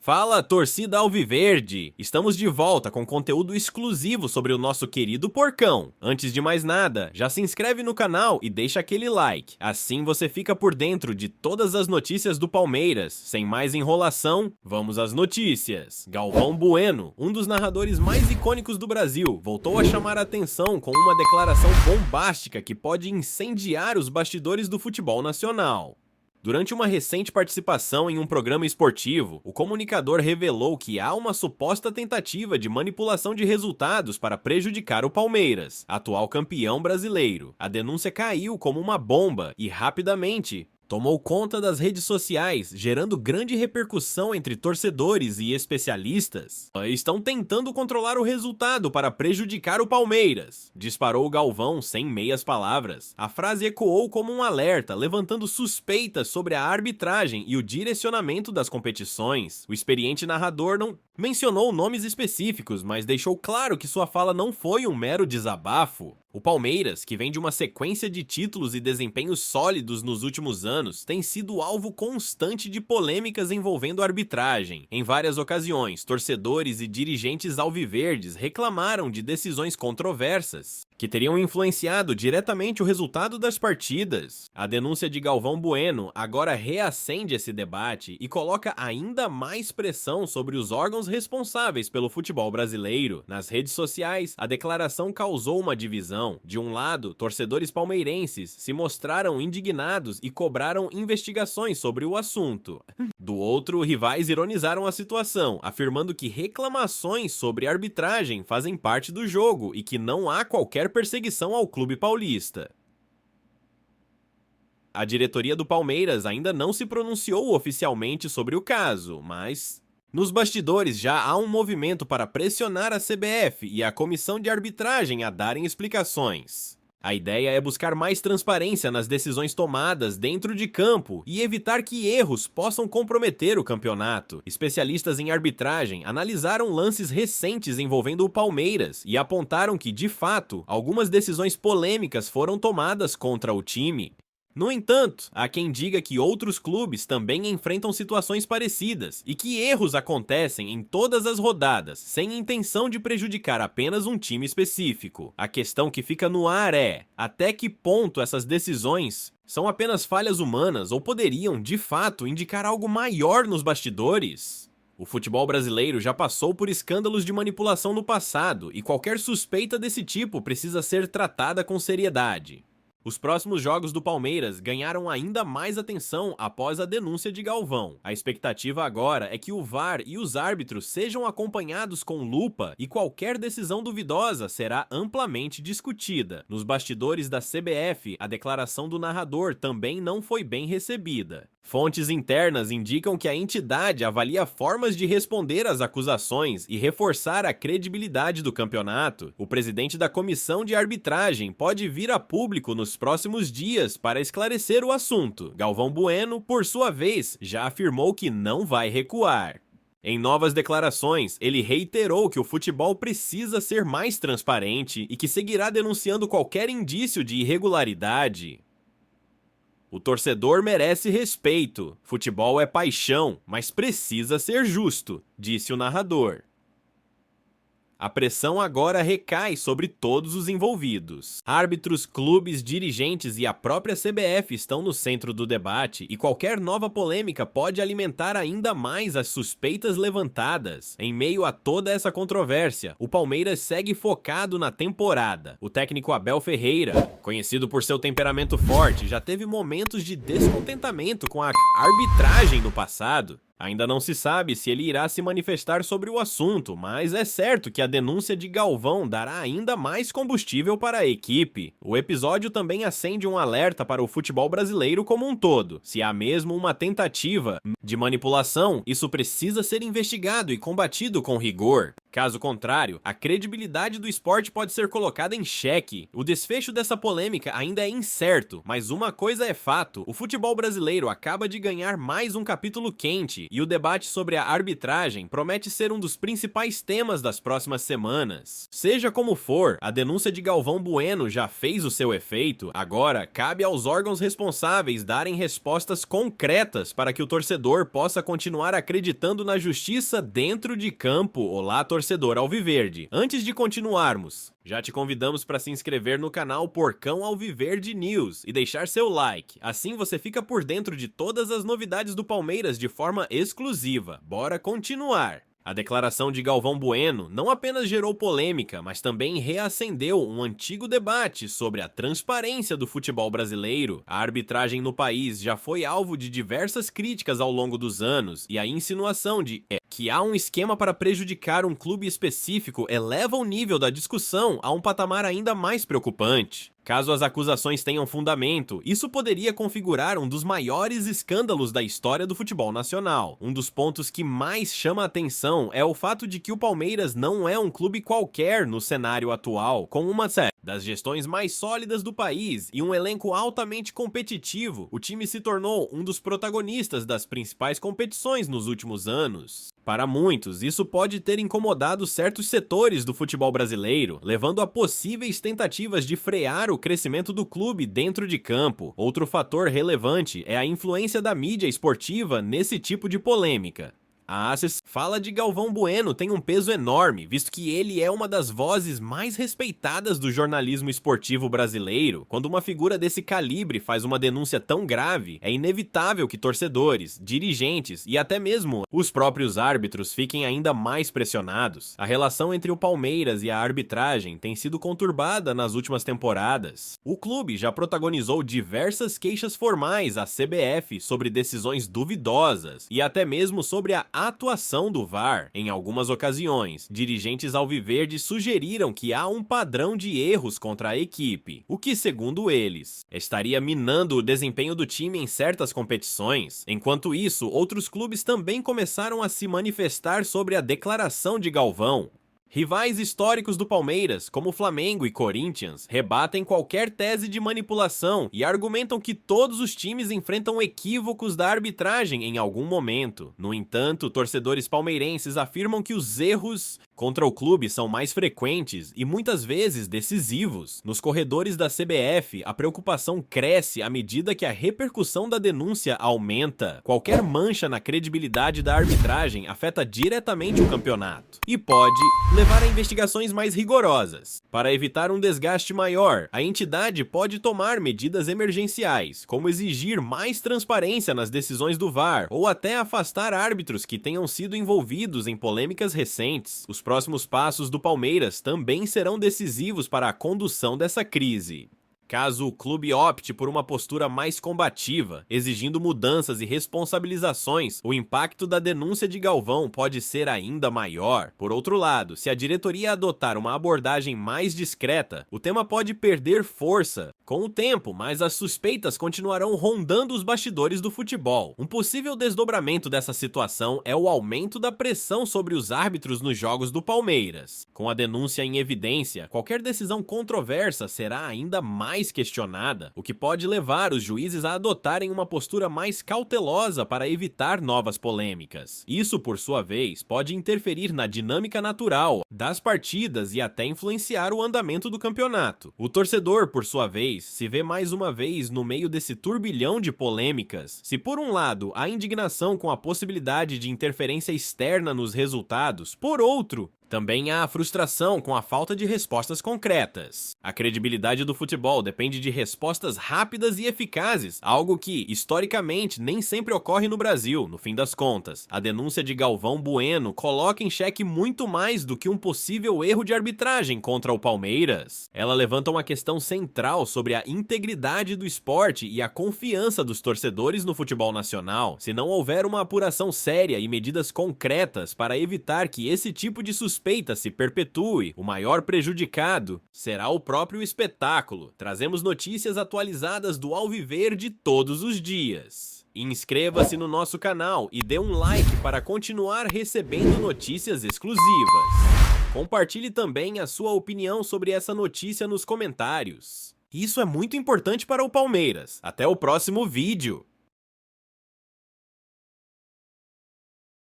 Fala, torcida alviverde! Estamos de volta com conteúdo exclusivo sobre o nosso querido porcão. Antes de mais nada, já se inscreve no canal e deixa aquele like. Assim você fica por dentro de todas as notícias do Palmeiras. Sem mais enrolação, vamos às notícias. Galvão Bueno, um dos narradores mais icônicos do Brasil, voltou a chamar a atenção com uma declaração bombástica que pode incendiar os bastidores do futebol nacional. Durante uma recente participação em um programa esportivo, o comunicador revelou que há uma suposta tentativa de manipulação de resultados para prejudicar o Palmeiras, atual campeão brasileiro. A denúncia caiu como uma bomba e, rapidamente, tomou conta das redes sociais, gerando grande repercussão entre torcedores e especialistas. Estão tentando controlar o resultado para prejudicar o Palmeiras, disparou Galvão sem meias palavras. A frase ecoou como um alerta, levantando suspeitas sobre a arbitragem e o direcionamento das competições. O experiente narrador não mencionou nomes específicos, mas deixou claro que sua fala não foi um mero desabafo. O Palmeiras, que vem de uma sequência de títulos e desempenhos sólidos nos últimos anos, tem sido alvo constante de polêmicas envolvendo arbitragem. Em várias ocasiões, torcedores e dirigentes alviverdes reclamaram de decisões controversas, que teriam influenciado diretamente o resultado das partidas. A denúncia de Galvão Bueno agora reacende esse debate e coloca ainda mais pressão sobre os órgãos responsáveis pelo futebol brasileiro. Nas redes sociais, a declaração causou uma divisão. De um lado, torcedores palmeirenses se mostraram indignados e cobraram investigações sobre o assunto. Do outro, rivais ironizaram a situação, afirmando que reclamações sobre arbitragem fazem parte do jogo e que não há qualquer perseguição ao clube paulista. A diretoria do Palmeiras ainda não se pronunciou oficialmente sobre o caso, mas nos bastidores já há um movimento para pressionar a CBF e a comissão de arbitragem a darem explicações. A ideia é buscar mais transparência nas decisões tomadas dentro de campo e evitar que erros possam comprometer o campeonato. Especialistas em arbitragem analisaram lances recentes envolvendo o Palmeiras e apontaram que, de fato, algumas decisões polêmicas foram tomadas contra o time. No entanto, há quem diga que outros clubes também enfrentam situações parecidas e que erros acontecem em todas as rodadas, sem intenção de prejudicar apenas um time específico. A questão que fica no ar é: até que ponto essas decisões são apenas falhas humanas ou poderiam, de fato, indicar algo maior nos bastidores? O futebol brasileiro já passou por escândalos de manipulação no passado e qualquer suspeita desse tipo precisa ser tratada com seriedade. Os próximos jogos do Palmeiras ganharam ainda mais atenção após a denúncia de Galvão. A expectativa agora é que o VAR e os árbitros sejam acompanhados com lupa e qualquer decisão duvidosa será amplamente discutida. Nos bastidores da CBF, a declaração do narrador também não foi bem recebida. Fontes internas indicam que a entidade avalia formas de responder às acusações e reforçar a credibilidade do campeonato. O presidente da comissão de arbitragem pode vir a público nos próximos dias para esclarecer o assunto. Galvão Bueno, por sua vez, já afirmou que não vai recuar. Em novas declarações, ele reiterou que o futebol precisa ser mais transparente e que seguirá denunciando qualquer indício de irregularidade. O torcedor merece respeito. Futebol é paixão, mas precisa ser justo, disse o narrador. A pressão agora recai sobre todos os envolvidos. Árbitros, clubes, dirigentes e a própria CBF estão no centro do debate e qualquer nova polêmica pode alimentar ainda mais as suspeitas levantadas. Em meio a toda essa controvérsia, o Palmeiras segue focado na temporada. O técnico Abel Ferreira, conhecido por seu temperamento forte, já teve momentos de descontentamento com a arbitragem no passado. Ainda não se sabe se ele irá se manifestar sobre o assunto, mas é certo que a denúncia de Galvão dará ainda mais combustível para a equipe. O episódio também acende um alerta para o futebol brasileiro como um todo. Se há mesmo uma tentativa de manipulação, isso precisa ser investigado e combatido com rigor. Caso contrário, a credibilidade do esporte pode ser colocada em xeque. O desfecho dessa polêmica ainda é incerto, mas uma coisa é fato: o futebol brasileiro acaba de ganhar mais um capítulo quente, Alviverde, e o debate sobre a arbitragem promete ser um dos principais temas das próximas semanas. Seja como for, a denúncia de Galvão Bueno já fez o seu efeito, agora cabe aos órgãos responsáveis darem respostas concretas para que o torcedor possa continuar acreditando na justiça dentro de campo. Olá, torcedor alviverde. Antes de continuarmos, já te convidamos para se inscrever no canal Porcão Alviverde News e deixar seu like, assim você fica por dentro de todas as novidades do Palmeiras de forma exclusiva. Bora continuar! A declaração de Galvão Bueno não apenas gerou polêmica, mas também reacendeu um antigo debate sobre a transparência do futebol brasileiro. A arbitragem no país já foi alvo de diversas críticas ao longo dos anos, e a insinuação de que há um esquema para prejudicar um clube específico eleva o nível da discussão a um patamar ainda mais preocupante. Caso as acusações tenham fundamento, isso poderia configurar um dos maiores escândalos da história do futebol nacional. Um dos pontos que mais chama a atenção é o fato de que o Palmeiras não é um clube qualquer no cenário atual, com uma das gestões mais sólidas do país e um elenco altamente competitivo. O time se tornou um dos protagonistas das principais competições nos últimos anos. Para muitos, isso pode ter incomodado certos setores do futebol brasileiro, levando a possíveis tentativas de frear o crescimento do clube dentro de campo. Outro fator relevante é a influência da mídia esportiva nesse tipo de polêmica. A fala de Galvão Bueno tem um peso enorme, visto que ele é uma das vozes mais respeitadas do jornalismo esportivo brasileiro. Quando uma figura desse calibre faz uma denúncia tão grave, é inevitável que torcedores, dirigentes e até mesmo os próprios árbitros fiquem ainda mais pressionados. A relação entre o Palmeiras e a arbitragem tem sido conturbada nas últimas temporadas. O clube já protagonizou diversas queixas formais à CBF sobre decisões duvidosas e até mesmo sobre a atuação do VAR. Em algumas ocasiões, dirigentes alviverdes sugeriram que há um padrão de erros contra a equipe, o que, segundo eles, estaria minando o desempenho do time em certas competições. Enquanto isso, outros clubes também começaram a se manifestar sobre a declaração de Galvão. Rivais históricos do Palmeiras, como Flamengo e Corinthians, rebatem qualquer tese de manipulação e argumentam que todos os times enfrentam equívocos da arbitragem em algum momento. No entanto, torcedores palmeirenses afirmam que os erros contra o clube são mais frequentes e muitas vezes decisivos. Nos corredores da CBF, a preocupação cresce à medida que a repercussão da denúncia aumenta. Qualquer mancha na credibilidade da arbitragem afeta diretamente o campeonato e pode levar a investigações mais rigorosas. Para evitar um desgaste maior, a entidade pode tomar medidas emergenciais, como exigir mais transparência nas decisões do VAR ou até afastar árbitros que tenham sido envolvidos em polêmicas recentes. Os próximos passos do Palmeiras também serão decisivos para a condução dessa crise. Caso o clube opte por uma postura mais combativa, exigindo mudanças e responsabilizações, o impacto da denúncia de Galvão pode ser ainda maior. Por outro lado, se a diretoria adotar uma abordagem mais discreta, o tema pode perder força com o tempo, mas as suspeitas continuarão rondando os bastidores do futebol. Um possível desdobramento dessa situação é o aumento da pressão sobre os árbitros nos jogos do Palmeiras. Com a denúncia em evidência, qualquer decisão controversa será ainda mais questionada, o que pode levar os juízes a adotarem uma postura mais cautelosa para evitar novas polêmicas. Isso, por sua vez, pode interferir na dinâmica natural das partidas e até influenciar o andamento do campeonato. O torcedor, por sua vez, se vê mais uma vez no meio desse turbilhão de polêmicas. Se por um lado há indignação com a possibilidade de interferência externa nos resultados, por outro, também há a frustração com a falta de respostas concretas. A credibilidade do futebol depende de respostas rápidas e eficazes, algo que, historicamente, nem sempre ocorre no Brasil, no fim das contas. A denúncia de Galvão Bueno coloca em xeque muito mais do que um possível erro de arbitragem contra o Palmeiras. Ela levanta uma questão central sobre a integridade do esporte e a confiança dos torcedores no futebol nacional. Se não houver uma apuração séria e medidas concretas para evitar que esse tipo de suspeita se perpetue, o maior prejudicado será o próprio espetáculo. Trazemos notícias atualizadas do Alviverde todos os dias. Inscreva-se no nosso canal e dê um like para continuar recebendo notícias exclusivas. Compartilhe também a sua opinião sobre essa notícia nos comentários. Isso é muito importante para o Palmeiras. Até o próximo vídeo!